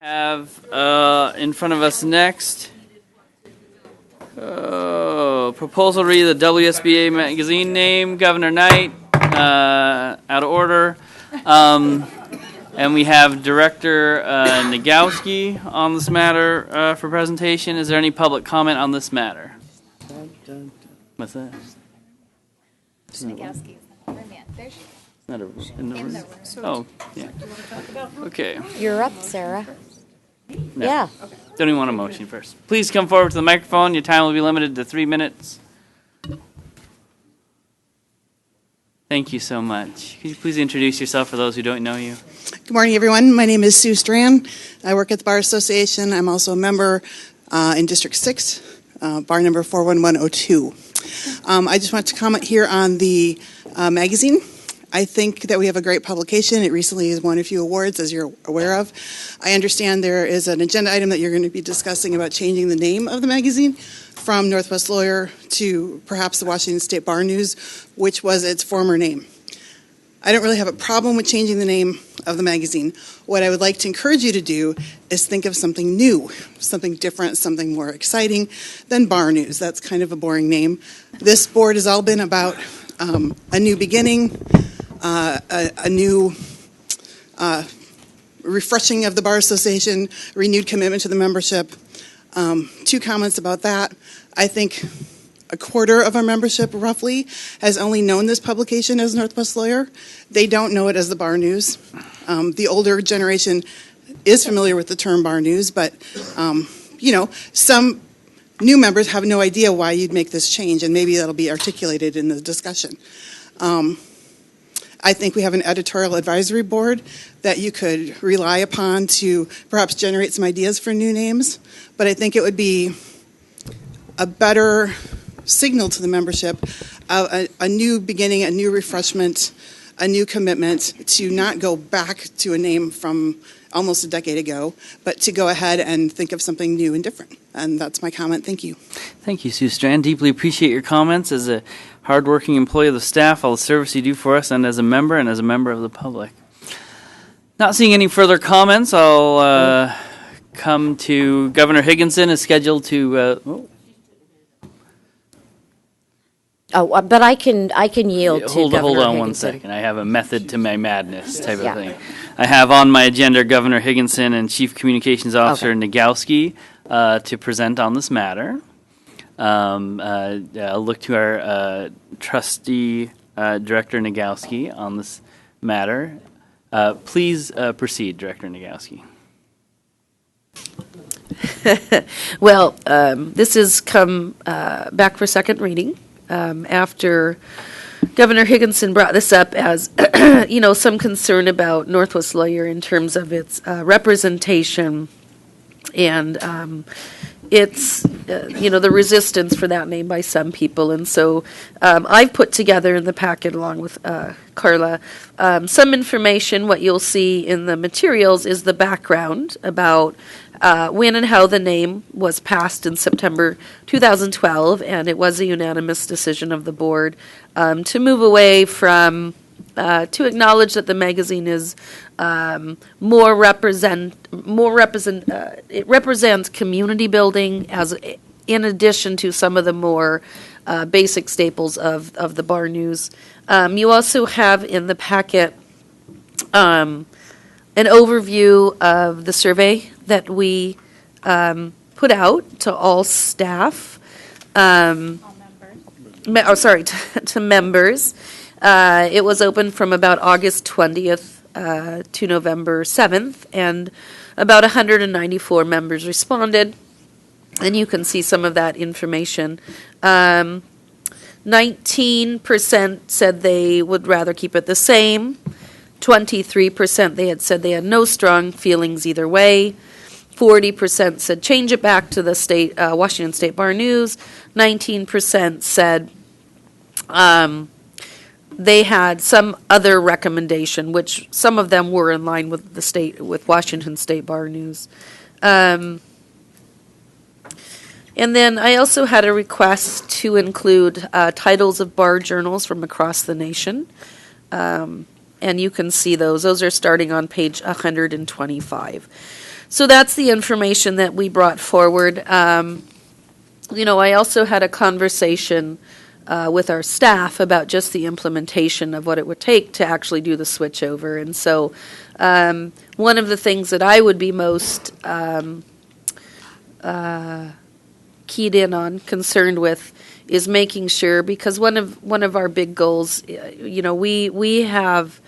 Have in front of us next proposal to read the WSBA magazine name, Governor Knight, out of order. And we have Director Nagowski on this matter for presentation. Is there any public comment on this matter? What's that? Nagowski. There she is. Not in the room. Oh, yeah. Okay. You're up, Sarah. No. Yeah. Don't even want a motion first. Please come forward to the microphone. Your time will be limited to 3 minutes. Thank you so much. Could you please introduce yourself for those who don't know you? Good morning, everyone. My name is Sue Strand. I work at the Bar Association. I'm also a member in District 6, bar number 41102. I just want to comment here on the magazine. I think that we have a great publication. It recently has won a few awards, as you're aware of. I understand there is an agenda item that you're going to be discussing about changing the name of the magazine from Northwest Lawyer to perhaps the Washington State Bar News, which was its former name. I don't really have a problem with changing the name of the magazine. What I would like to encourage you to do is think of something new, something different, something more exciting than Bar News. That's kind of a boring name. This board has all been about a new beginning, a new refreshing of the Bar Association, renewed commitment to the membership. 2 comments about that. I think a quarter of our membership, roughly, has only known this publication as Northwest Lawyer. They don't know it as the Bar News. The older generation is familiar with the term Bar News, but, some new members have no idea why you'd make this change, and maybe that'll be articulated in the discussion. I think we have an editorial advisory board that you could rely upon to perhaps generate some ideas for new names, but I think it would be a better signal to the membership of a new beginning, a new refreshment, a new commitment to not go back to a name from almost a decade ago, but to go ahead and think of something new and different. And that's my comment. Thank you. Thank you, Sue Strand. Deeply appreciate your comments as a hardworking employee of the staff, all the service you do for us, and as a member of the public. Not seeing any further comments, I'll come to Governor Higginson, is scheduled to... But I can yield to Hold Governor on one Higginson. second. I have a method to my madness type Yeah. of thing. I have on my agenda Governor Higginson and Chief Communications Officer Nagowski to present on this matter. I'll look to our trustee, Director Nagowski, on this matter. Please proceed, Director Nagowski. Well, this has come back for second reading after Governor Higginson brought this up as, some concern about Northwest Lawyer in terms of its representation and it's, the resistance for that name by some people. And so I've put together in the packet along with Carla some information. What you'll see in the materials is the background about when and how the name was passed in September 2012, and it was a unanimous decision of the board to move away from, to acknowledge that the magazine is it represents community building as in addition to some of the more basic staples of the Bar News. You also have in the packet an overview of the survey that we put out to all staff. To members. It was open from about August 20th to November 7th, and about 194 members responded, and you can see some of that information. 19% said they would rather keep it the same. 23% they had said they had no strong feelings either way. 40% said change it back to the state Washington State Bar News. 19% said they had some other recommendation, which some of them were in line with Washington State Bar News. And then I also had a request to include titles of bar journals from across the nation. And you can see those. Those are starting on page 125. So that's the information that we brought forward. I also had a conversation with our staff about just the implementation of what it would take to actually do the switchover. And so one of the things that I would be most keyed in on, concerned with, is making sure, because one of our big goals, we have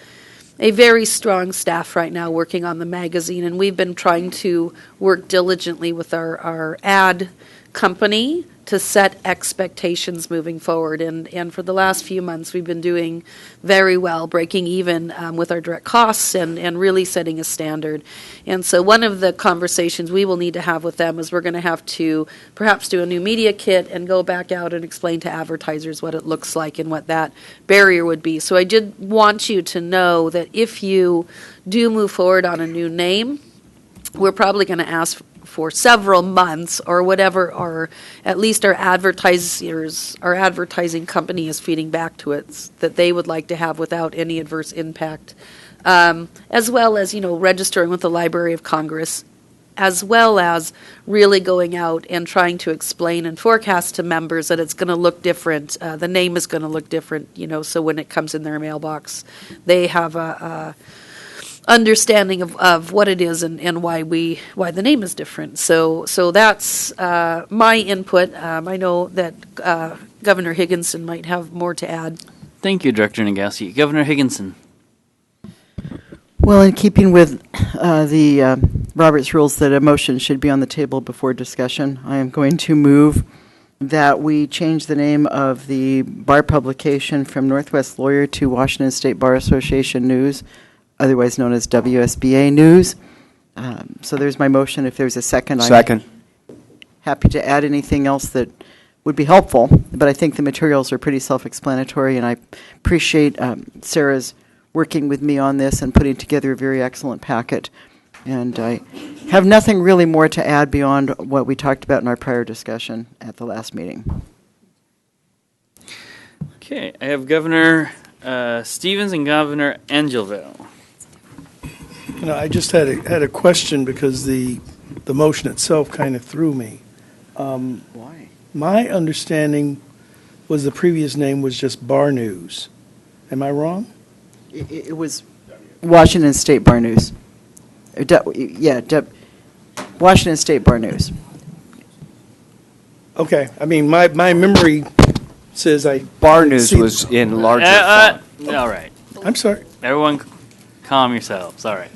a very strong staff right now working on the magazine, and we've been trying to work diligently with our ad company to set expectations moving forward. And for the last few months, we've been doing very well, breaking even with our direct costs and really setting a standard. And so one of the conversations we will need to have with them is we're going to have to perhaps do a new media kit and go back out and explain to advertisers what it looks like and what that barrier would be. So I did want you to know that if you do move forward on a new name, we're probably going to ask for several months or whatever, or at least our advertising company is feeding back to it that they would like to have without any adverse impact, as well as, registering with the Library of Congress, as well as really going out and trying to explain and forecast to members that it's going to look different. The name is going to look different, so when it comes in their mailbox, they have a understanding of what it is and why the name is different. So that's my input. I know that Governor Higginson might have more to add. Thank you, Director Nagowski. Governor Higginson. Well, in keeping with the Robert's rules that a motion should be on the table before discussion, I am going to move that we change the name of the bar publication from Northwest Lawyer to Washington State Bar Association News, otherwise known as WSBA News. So there's my motion. If there's a second, Second. I'm happy to add anything else that would be helpful, but I think the materials are pretty self-explanatory, and I appreciate Sarah's working with me on this and putting together a very excellent packet. And I have nothing really more to add beyond what we talked about in our prior discussion at the last meeting. Okay, I have Governor Stevens and Governor Angelville. I just had a question because the motion itself kind of threw me. Why? My understanding was the previous name was just Bar News. Am I wrong? It was Washington State Bar News. Washington State Bar News. Okay. I mean, my memory says Bar News was in larger font. All right. I'm sorry. Everyone calm yourselves. All right.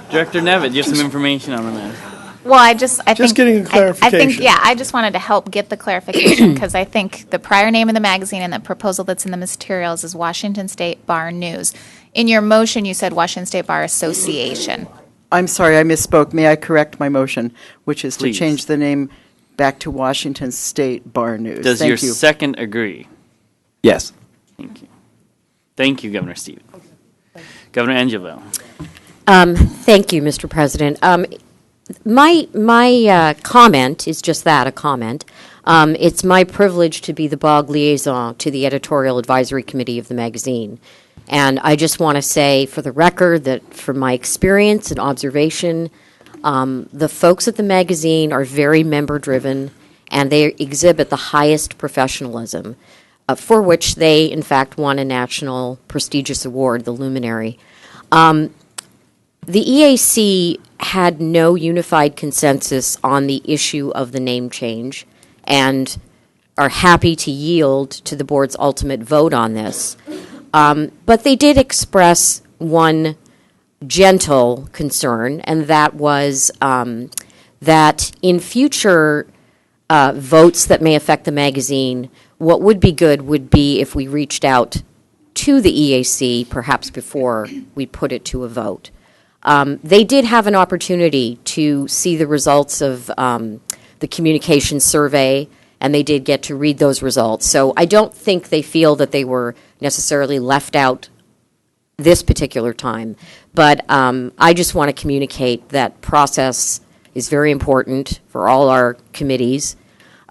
Director Nevitt, do you have some information on the matter? Well, I think getting a clarification. I just wanted to help get the clarification because I think the prior name of the magazine and the proposal that's in the materials is Washington State Bar News. In your motion, you said Washington State Bar Association. I'm sorry, I misspoke. May I correct my motion, which is Please. to change the name back to Washington State Bar News. Does Thank your you. second agree? Yes. Thank you. Thank you, Governor Stevens. Governor Angelville. Thank you, Mr. President. My comment is just that, a comment. It's my privilege to be the BOG liaison to the editorial advisory committee of the magazine. And I just want to say for the record that from my experience and observation, the folks at the magazine are very member-driven, and they exhibit the highest professionalism, for which they, in fact, won a national prestigious award, the Luminary. The EAC had no unified consensus on the issue of the name change and are happy to yield to the board's ultimate vote on this. But they did express one gentle concern, and that was that in future votes that may affect the magazine, what would be good would be if we reached out to the EAC, perhaps before we put it to a vote. They did have an opportunity to see the results of the communication survey, and they did get to read those results. So I don't think they feel that they were necessarily left out this particular time. But I just want to communicate that process is very important for all our committees.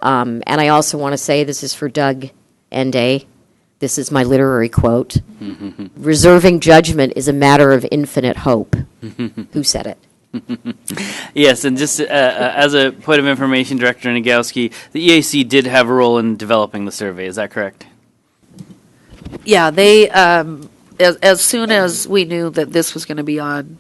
And I also want to say this is for Doug Ende. This is my literary quote. Reserving judgment is a matter of infinite hope. Who said it? Yes, and just as a point of information, Director Nagowski, the EAC did have a role in developing the survey. Is that correct? Yeah, they, as soon as we knew that this was going to be on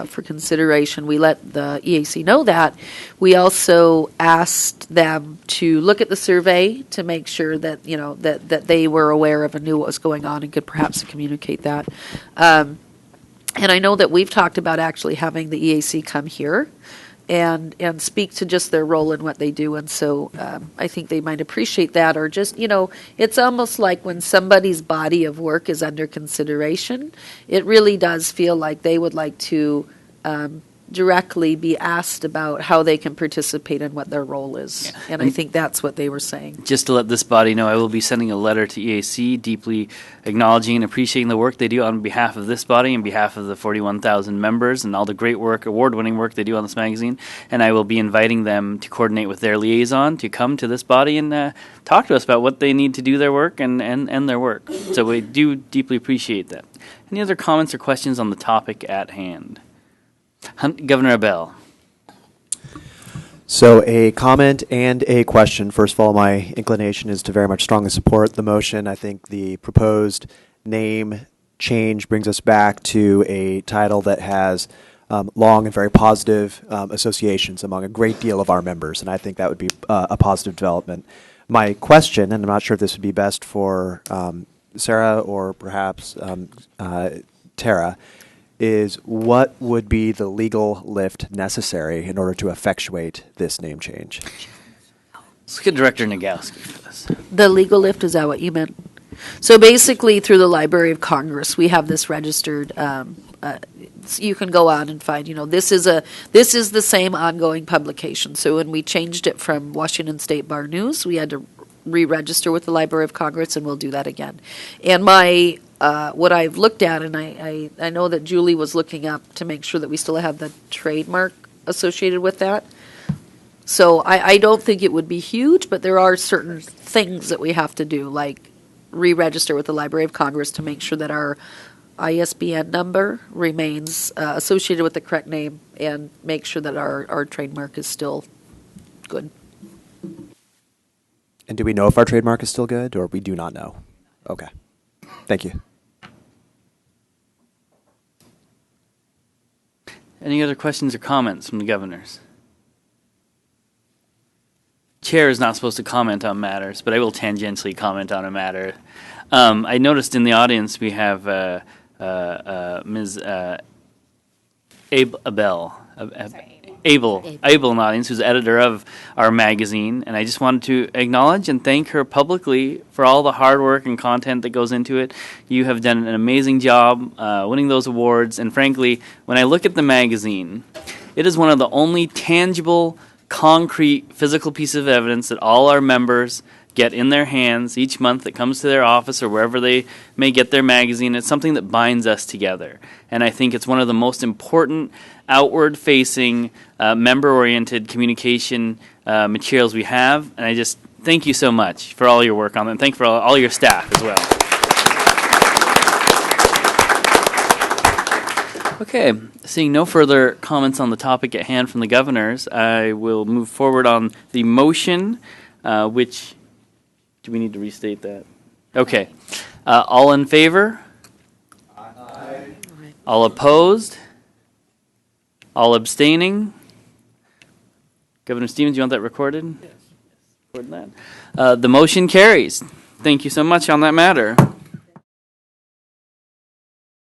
for consideration, we let the EAC know that. We also asked them to look at the survey to make sure that, that they were aware of and knew what was going on and could perhaps communicate that. And I know that we've talked about actually having the EAC come here and speak to just their role in what they do. And so I think they might appreciate that, or just, it's almost like when somebody's body of work is under consideration, it really does feel like they would like to directly be asked about how they can participate and what their role is. Yeah. And I think that's what they were saying. Just to let this body know, I will be sending a letter to EAC deeply acknowledging and appreciating the work they do on behalf of this body and behalf of the 41,000 members and all the great work, award-winning work they do on this magazine. And I will be inviting them to coordinate with their liaison to come to this body and talk to us about what they need to do their work and their work. So we do deeply appreciate that. Any other comments or questions on the topic at hand? Governor Abell. So a comment and a question. First of all, my inclination is to very much strongly support the motion. I think the proposed name change brings us back to a title that has long and very positive associations among a great deal of our members, and I think that would be a positive development. My question, and I'm not sure if this would be best for Sarah or perhaps Tara, is what would be the legal lift necessary in order to effectuate this name change? Let's get Director Nagowski for this. The legal lift, is that what you meant? So basically, through the Library of Congress, we have this registered. You can go out and find. This is the same ongoing publication. So when we changed it from Washington State Bar News, we had to re-register with the Library of Congress, and we'll do that again. And what I've looked at, and I know that Julie was looking up to make sure that we still have the trademark associated with that. So I don't think it would be huge, but there are certain things that we have to do, like re-register with the Library of Congress to make sure that our ISBN number remains associated with the correct name, and make sure that our trademark is still good. And do we know if our trademark is still good, or we do not know? Okay. Thank you. Any other questions or comments from the governors? Chair is not supposed to comment on matters, but I will tangentially comment on a matter. I noticed in the audience we have Ms. Abel in the audience, who's editor of our magazine, and I just wanted to acknowledge and thank her publicly for all the hard work and content that goes into it. You have done an amazing job winning those awards, and frankly, when I look at the magazine, it is one of the only tangible, concrete, physical piece of evidence that all our members get in their hands each month that comes to their office or wherever they may get their magazine. It's something that binds us together. And I think it's one of the most important outward-facing, member-oriented communication materials we have. And I just thank you so much for all your work on it. And thank you for all your staff as well. Okay, seeing no further comments on the topic at hand from the governors, I will move forward on the motion, which... Do we need to restate that? Okay. All in favor? Aye. All opposed? All abstaining? Governor Stevens, you want that recorded? Yes. Record that. The motion carries. Thank you so much on that matter.